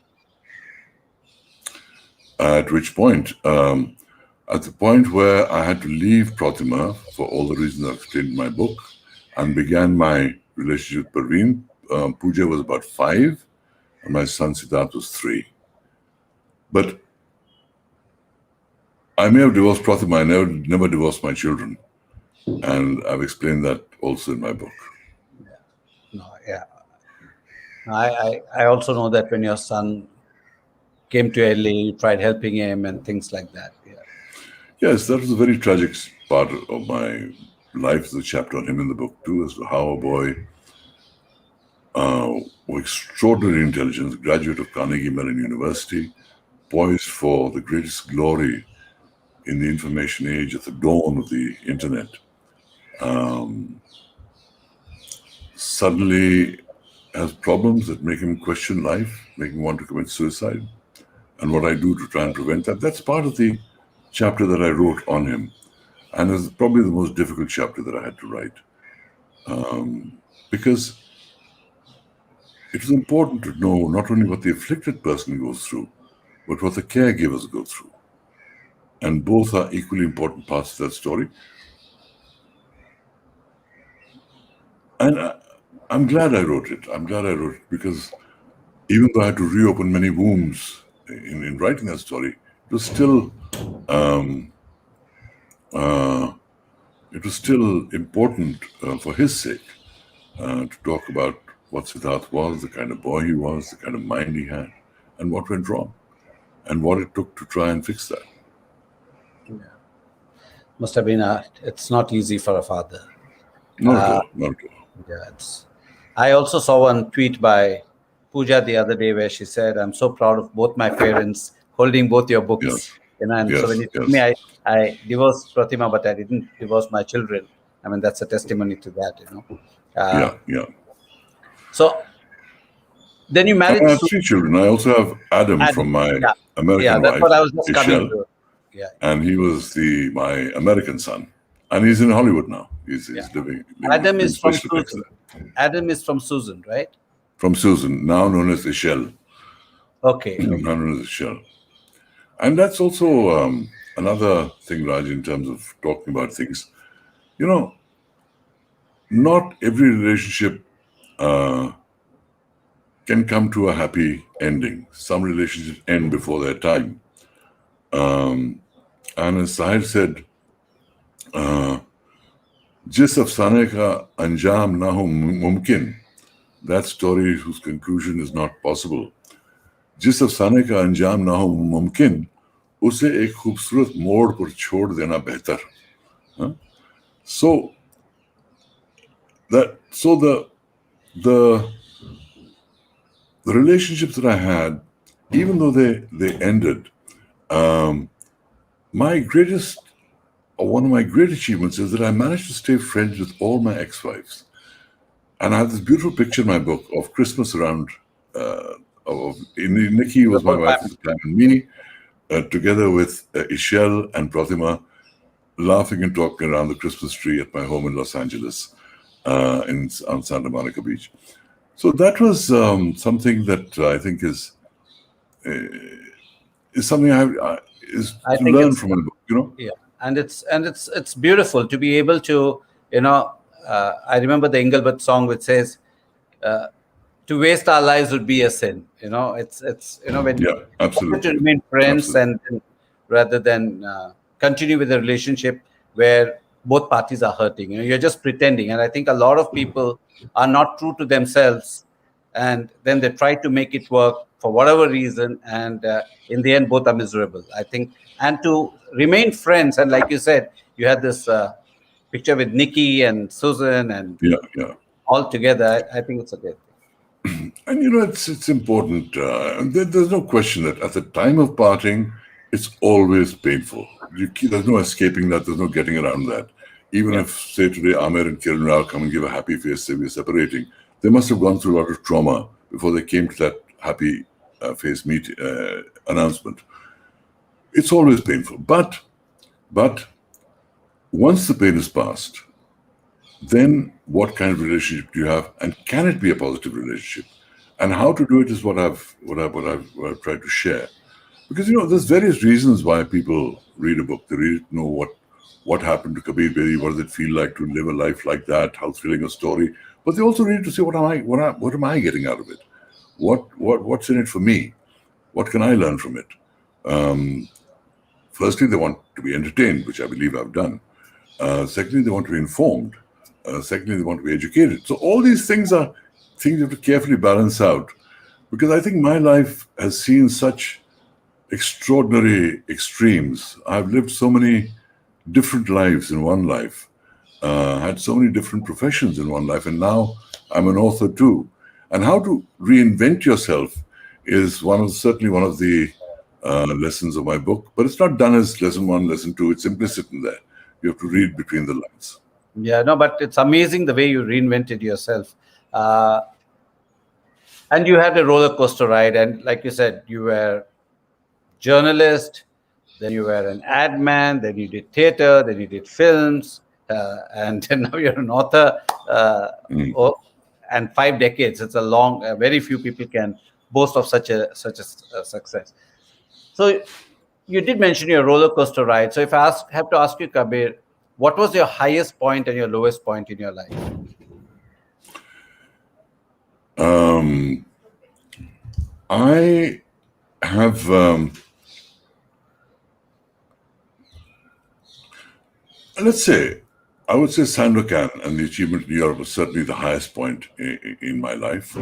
At which point? At the point where I had to leave Pratima for all the reasons I've explained in my book, and began my relationship with Parveen. Pooja was about 5, and my son Siddharth was 3. But I may have divorced Pratima, I never divorced my children. And I've explained that also in my book. I also know that when your son came to LA, you tried helping him and things like that. Yeah. Yes, that was a very tragic part of my life. There's a chapter on him in the book too, as to how a boy with extraordinary intelligence, graduate of Carnegie Mellon University, poised for the greatest glory in the information age at the dawn of the internet, suddenly has problems that make him question life, make him want to commit suicide, and what I do to try and prevent that. That's part of the chapter that I wrote on him, and it's probably the most difficult chapter that I had to write, because it is important to know not only what the afflicted person goes through, but what the caregivers go through. And both are equally important parts of that story. And I'm glad I wrote it. Because even though I had to reopen many wounds in writing that story, it was still important for his sake to talk about what Siddharth was, the kind of boy he was, the kind of mind he had, and what went wrong, and what it took to try and fix that. Yeah. Must have been it's not easy for a father. Not at all. Yeah, I also saw one tweet by Pooja the other day where she said, "I'm so proud of both my parents holding both your books." Yes. And so when you told me I divorced Pratima, but I didn't divorce my children, I mean, that's a testimony to that, Yeah. So then you married. I have 3 children. I also have Adam from my American wife. That's what I was just coming Michelle, to. Yeah. And he was my American son. And he's in Hollywood now. He's living. Adam is from Susan. Adam is from Susan, right? From Susan, now known as Ishel. Okay. Now known as Ishel. And that's also another thing, Raj, in terms of talking about things. You know, not every relationship can come to a happy ending. Some relationships end before their time. And as Sahir said, जिस अफसाने का अंजाम ना हो मुमकिन, that story whose conclusion is not possible. जिस अफसाने का अंजाम ना हो मुमकिन, उसे एक खूबसूरत मोड़ पर छोड़ देना बेहतर. So the relationships that I had, even though they ended, my greatest, or one of my great achievements is that I managed to stay friends with all my ex-wives. And I have this beautiful picture in my book of Christmas around, Nikki was my wife at the time, and me, together with Ishel and Pratima, laughing and talking around the Christmas tree at my home in Los Angeles, on Santa Monica Beach. So that was something that I think is something I learn from my book, you know. Yeah, and it's beautiful to be able to, I remember the Engelbert song which says, "To waste our lives would be a sin." It's when Yeah, absolutely. to remain friends Absolutely. and rather than continue with a relationship where both parties are hurting. You're just pretending, and I think a lot of people are not true to themselves, and then they try to make it work for whatever reason, and in the end, both are miserable. I think, and to remain friends, and like you said, you had this picture with Nikki and Susan and Yeah. all together. I think it's a great thing. And it's important. There's no question that at the time of parting, it's always painful. There's no escaping that. There's no getting around that. Even if, say, today Amir and Kiran Rao come and give a happy face, say we're separating, they must have gone through a lot of trauma before they came to that happy face announcement. It's always painful. But once the pain is past, then what kind of relationship do you have, and can it be a positive relationship? And how to do it is what I've tried to share. Because there's various reasons why people read a book. They read it to know what happened to KabirBedi, what does it feel like to live a life like that, how thrilling a story. But they also read it to say, what am I getting out of it? What's in it for me? What can I learn from it? Firstly, they want to be entertained, which I believe I've done. Secondly, they want to be informed. Secondly, they want to be educated. So all these things are things you have to carefully balance out, because I think my life has seen such extraordinary extremes. I've lived so many different lives in one life, had so many different professions in one life, and now I'm an author too. And how to reinvent yourself is certainly one of the lessons of my book. But it's not done as lesson 1, lesson 2. It's implicit in there. You have to read between the lines. Yeah, no, but it's amazing the way you reinvented yourself. And you had a roller coaster ride. And like you said, you were journalist, then you were an ad man, then you did theater, then you did films, and now you're an author. And 5 decades, it's a long, very few people can boast of such a success. So you did mention your roller coaster ride. So if I have to ask you, Kabir, what was your highest point and your lowest point in your life? I have let's say, I would say Sandokan and the achievement in Europe was certainly the highest point in my life.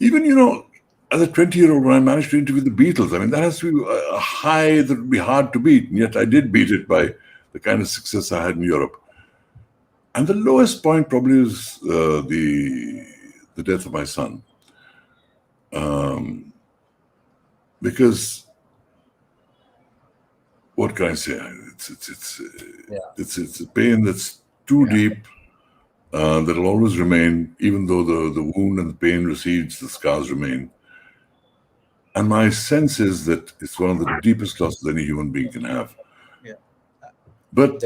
Even, as a 20-year-old, when I managed to interview the Beatles, I mean, that has to be a high that would be hard to beat. And yet I did beat it by the kind of success I had in Europe. And the lowest point probably is the death of my son. Because, what can I say? It's a pain that's too deep, that'll always remain, even though the wound and the pain recedes, the scars remain. And my sense is that it's one of the deepest losses any human being can have. Yeah. But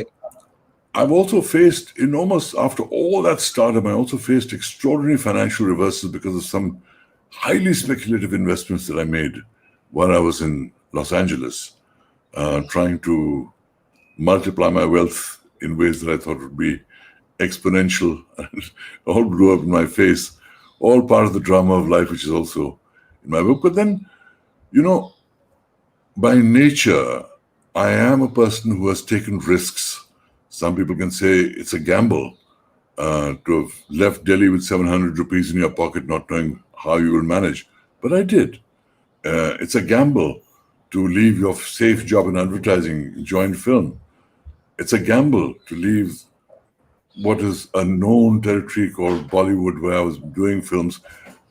I've also faced after all that stardom, I also faced extraordinary financial reversals because of some highly speculative investments that I made while I was in Los Angeles, trying to multiply my wealth in ways that I thought would be exponential. All blew up in my face, all part of the drama of life, which is also in my book. But then, by nature, I am a person who has taken risks. Some people can say it's a gamble to have left Delhi with 700 rupees in your pocket, not knowing how you will manage. But I did. It's a gamble to leave your safe job in advertising, join film. It's a gamble to leave what is a known territory called Bollywood, where I was doing films,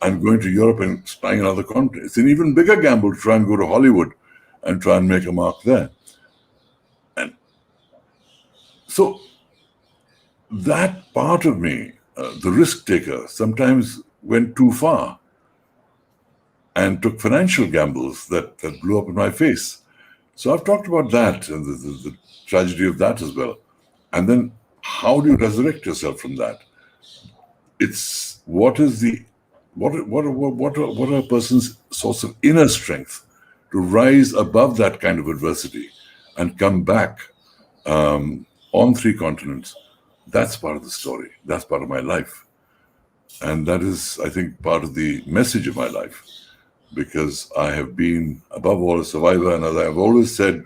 and going to Europe and spying on other continents. It's an even bigger gamble to try and go to Hollywood and try and make a mark there. And so that part of me, the risk taker, sometimes went too far and took financial gambles that blew up in my face. So I've talked about that and the tragedy of that as well. And then how do you resurrect yourself from that? It's what are a person's source of inner strength to rise above that kind of adversity and come back on 3 continents. That's part of the story. That's part of my life. And that is, I think, part of the message of my life, because I have been, above all, a survivor. And as I have always said,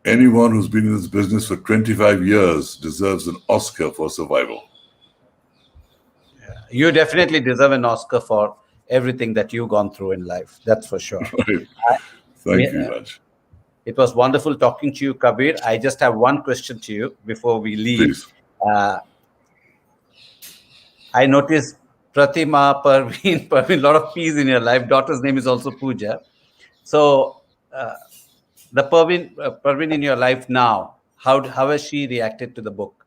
anyone who's been in this business for 25 years deserves an Oscar for survival. You definitely deserve an Oscar for everything that you've gone through in life. That's for sure. Right. Thank you, Raj. It was wonderful talking to you, Kabir. I just have one question to you before we leave. Please. I noticed Pratima, Parveen, a lot of P's in your life. Daughter's name is also Pooja. So the Parveen in your life now, how has she reacted to the book?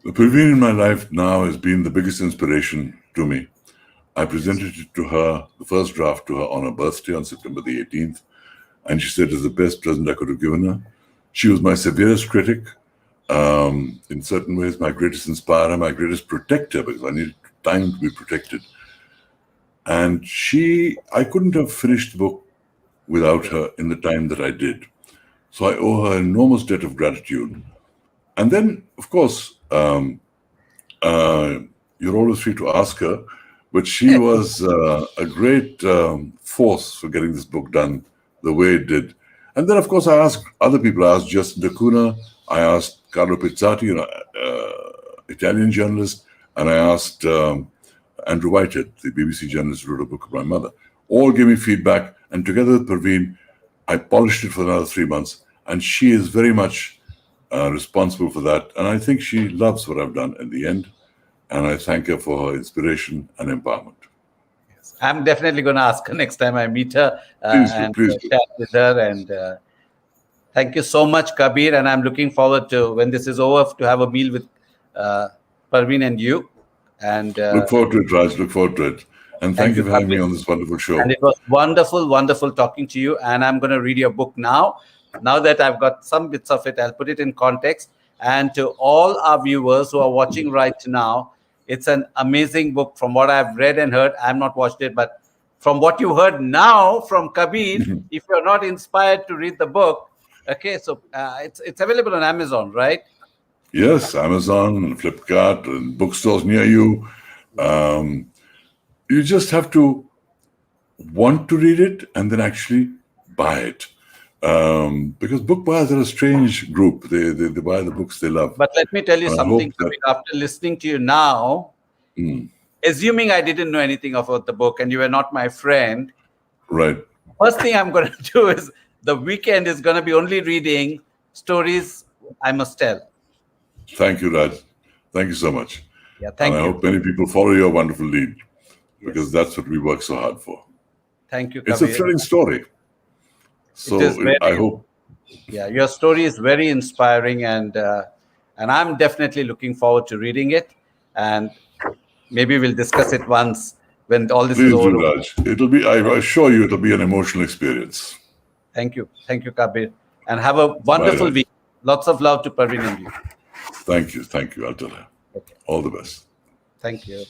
The Parveen in my life now has been the biggest inspiration to me. I presented it to her, the first draft to her on her birthday on September the 18th, and she said it was the best present I could have given her. She was my severest critic, in certain ways my greatest inspirer, my greatest protector, because I needed time to be protected. And I couldn't have finished the book without her in the time that I did. So I owe her an enormous debt of gratitude. And then, of course, you're always free to ask her, but she was a great force for getting this book done the way it did. And then, of course, I asked other people. I asked Justin D'Acuna, I asked Carlo Pizzati, Italian journalist, and I asked Andrew Whitehead, the BBC journalist who wrote a book of my mother. All gave me feedback, and together with Parveen, I polished it for another 3 months, and she is very much responsible for that. And I think she loves what I've done in the end, and I thank her for her inspiration and empowerment. I'm definitely going to ask her next time I meet her Please do. chat with her. And thank you so much, Kabir. And I'm looking forward to, when this is over, to have a meal with Parveen and you. And look forward to it, Raj. Look forward to it. And thank you for having me on this wonderful show. And it was wonderful, wonderful talking to you. And I'm going to read your book now. Now that I've got some bits of it, I'll put it in context. And to all our viewers who are watching right now, it's an amazing book. From what I've read and heard, I've not watched it, but from what you heard now from Kabir, if you're not inspired to read the book, okay, so it's available on Amazon, right? Yes, Amazon and Flipkart and bookstores near you. You just have to want to read it and then actually buy it. Because book buyers are a strange group. They buy the books they love. But let me tell you something. After listening to you now, assuming I didn't know anything about the book and you were not my friend, right? First thing I'm going to do is the weekend is going to be only reading stories I must tell. Thank you, Raj. Thank you so much. Yeah, thank you. I hope many people follow your wonderful lead, because that's what we work so hard for. Thank you, Kabir. It's a thrilling story. So I hope. Yeah, your story is very inspiring, and I'm definitely looking forward to reading it. And maybe we'll discuss it once when all this is over. Please do, Raj. It'll be. I assure you, it'll be an emotional experience. Thank you, Kabir, and have a wonderful week. Lots of love to Parveen and you. Thank you. I'll tell her. Okay. All the best. Thank you.